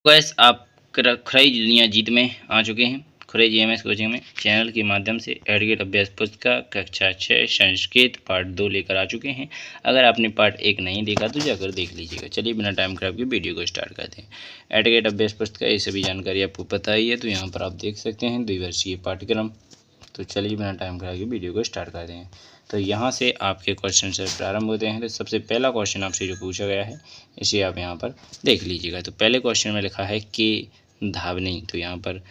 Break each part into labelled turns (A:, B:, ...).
A: Gas आप खरई दुनिया जीत में आ चुके हैं। खरई जीएमएस कोचिंग में चैनल के माध्यम से एडगेट अभ्यास पुस्तक कक्षा 6 संस्कृत पार्ट 2 लेकर आ चुके हैं। अगर आपने पार्ट 1 नहीं देखा तो जाकर देख लीजिएगा। चलिए बिना टाइम खराब के वीडियो को स्टार्ट करते हैं। एडगेट अभ्यास पुस्तक ये सभी जानकारी आपको पता ही है, तो यहाँ पर आप देख सकते हैं द्विवर्षीय पाठ्यक्रम। तो चलिए बिना टाइम खराब के वीडियो को स्टार्ट करते हैं। तो यहाँ से आपके क्वेश्चन से प्रारंभ होते हैं। तो सबसे पहला क्वेश्चन आपसे जो पूछा गया है इसे आप यहाँ पर देख लीजिएगा। तो पहले क्वेश्चन में लिखा है कि धावनी, तो यहाँ पर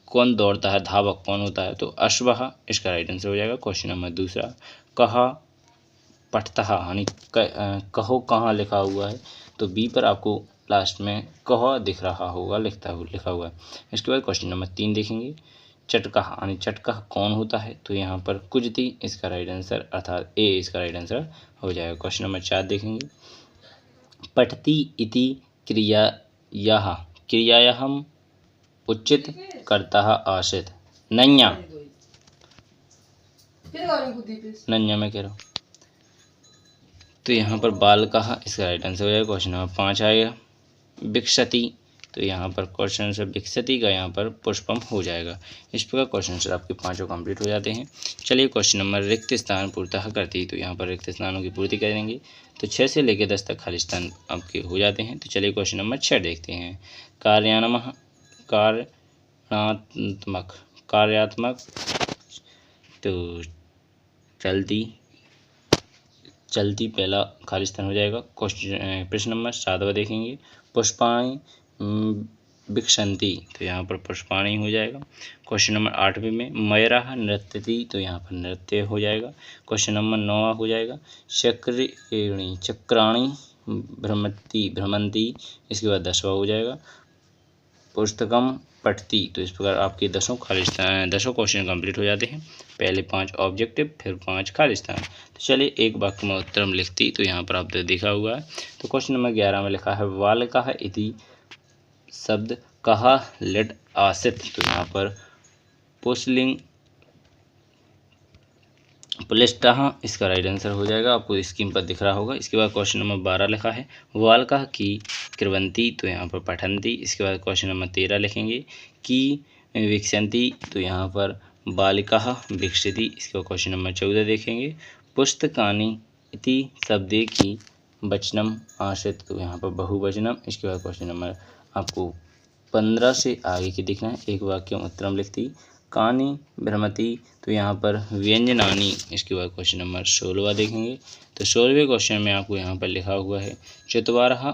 A: कौन दौड़ता है, धावक कौन होता है, तो अश्वः इसका राइट आंसर हो जाएगा। क्वेश्चन नंबर दूसरा, कहा पठतः यानी कहो कहाँ लिखा हुआ है, तो बी पर आपको लास्ट में कह दिख रहा होगा, लिखा हुआ है। इसके बाद क्वेश्चन नंबर 3 देखेंगे, चटकह यानी चटकह कौन होता है, तो यहाँ पर कुजती इसका राइट आंसर अर्थात ए इसका राइट आंसर हो जाएगा। क्वेश्चन नंबर 4 देखेंगे, पठती इति क्रियायाः उचित कर्ता आसीत् नन्या मैं कह रहा हूँ, तो यहाँ पर बालकः इसका राइट आंसर हो जाएगा। क्वेश्चन नंबर 5 आएगा, विकसति, तो यहाँ पर क्वेश्चन आंसर विकसति का यहाँ पर पुष्पम हो जाएगा। इस प्रकार क्वेश्चन आंसर आपके पाँचों कंप्लीट हो जाते हैं। चलिए क्वेश्चन नंबर रिक्त स्थान पूर्तः करती, तो यहाँ पर रिक्त स्थानों की पूर्ति करेंगे। तो 6 से लेकर 10 तक खाली स्थान आपके हो जाते हैं। तो चलिए क्वेश्चन नंबर 6 देखते हैं, कार्यात्मक, तो चलती पहला खाली स्थान हो जाएगा। क्वेश्चन प्रश्न नंबर 7वां देखेंगे, पुष्पाणि विकसन्ति, तो यहाँ पर पुष्पाणि हो जाएगा। क्वेश्चन नंबर 8वें में मयूरः नृत्यति, तो यहाँ पर नृत्य हो जाएगा। क्वेश्चन नंबर 9वां हो जाएगा, चक्राणि भ्रमन्ति, इसके बाद 10वां हो जाएगा, पुस्तकम पठती। तो इस प्रकार आपके 10 क्वेश्चन कंप्लीट हो जाते हैं। पहले 5 ऑब्जेक्टिव, फिर 5 खाली स्थान। तो चलिए एक वाक्य में उत्तरम लिखती, तो यहाँ पर आपने देखा हुआ है। तो क्वेश्चन नंबर 11 में लिखा है, बालकः इति शब्द कहा लिट आसित, तो यहाँ पर पुंसलिंग पुलिष्टः इसका राइट आंसर हो जाएगा, आपको स्क्रीन पर दिख रहा होगा। इसके बाद क्वेश्चन नंबर 12 लिखा है, बालकः की कृवन्ति, तो यहाँ पर पठन्ति। इसके बाद क्वेश्चन नंबर 13 लिखेंगे, की विकसन्ति, तो यहाँ पर बालिकाः विकसति। इसके बाद क्वेश्चन नंबर 14 देखेंगे, पुस्तकानि इति शब्दे की वचनम आसित, तो यहाँ पर बहुवचनम। इसके बाद क्वेश्चन नंबर आपको 15 से आगे की दिखना है। एक वाक्य उत्तरम लिखती, कानि भ्रमति, तो यहाँ पर व्यंजनानि। इसके बाद क्वेश्चन नंबर 16वां देखेंगे। तो 16वें क्वेश्चन में आपको यहाँ पर लिखा हुआ है, चत्वारः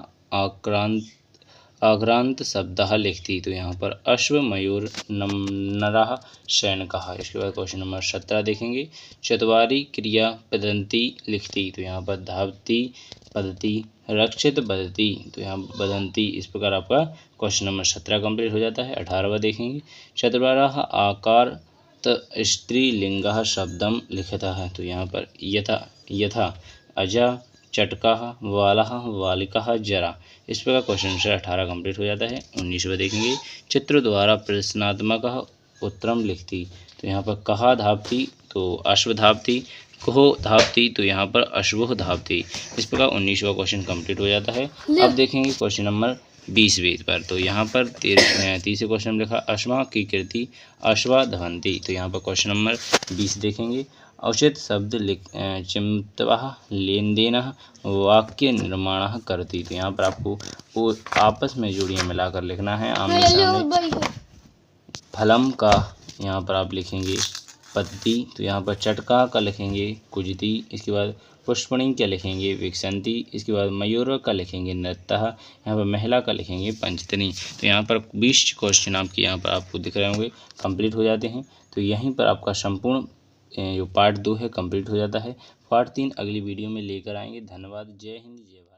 A: आक्रांत शब्दः लिखती, तो यहाँ पर अश्व मयूर नरः सैनिकः। इसके बाद क्वेश्चन नंबर 17 देखेंगे, चत्वारि क्रिया पदन्ति लिखती, तो यहाँ पर धावती पद्धति रक्षित बदती, तो यहाँ बदंती। इस प्रकार आपका क्वेश्चन नंबर 17 कंप्लीट हो जाता है। 18वां देखेंगे, चतुर्बारः आकार स्त्रीलिंगः शब्दम लिखता है, तो यहाँ पर यथा अजा चटकः वालः वालिकः जरा। इस प्रकार क्वेश्चन नंबर 18 कंप्लीट हो जाता है। 19वां देखेंगे, चित्र द्वारा प्रश्नात्मक उत्तरम लिखती, तो यहाँ पर कहा धावती, तो अश्व धावती, कहो धावती, तो यहाँ पर अश्वः धावती। इस प्रकार 19वां क्वेश्चन कंप्लीट हो जाता है। अब देखेंगे क्वेश्चन नंबर 20वें पर, तो यहाँ पर 30वें क्वेश्चन में लिखा, अश्वा की कीर्ति अश्वा धवन्ति, तो यहाँ पर क्वेश्चन नंबर 20 देखेंगे, औचित शब्द चिंतवः लेन देन वाक्य निर्माण करती, तो यहाँ पर आपको वो आपस में जोड़ियाँ मिलाकर लिखना है आमने सामने। फलम का यहाँ पर आप लिखेंगे पद्धति, तो यहाँ पर चटका का लिखेंगे कुजती। इसके बाद पुष्पणी का लिखेंगे विकसन्ति। इसके बाद मयूर का लिखेंगे नृत्यः। यहाँ पर महिला का लिखेंगे पंचतनी। तो यहाँ पर 20 क्वेश्चन आपके यहाँ पर आपको दिख रहे होंगे कंप्लीट हो जाते हैं। तो यहीं पर आपका संपूर्ण जो पार्ट 2 है कंप्लीट हो जाता है। पार्ट 3 अगली वीडियो में लेकर आएंगे। धन्यवाद। जय हिंद, जय भारत।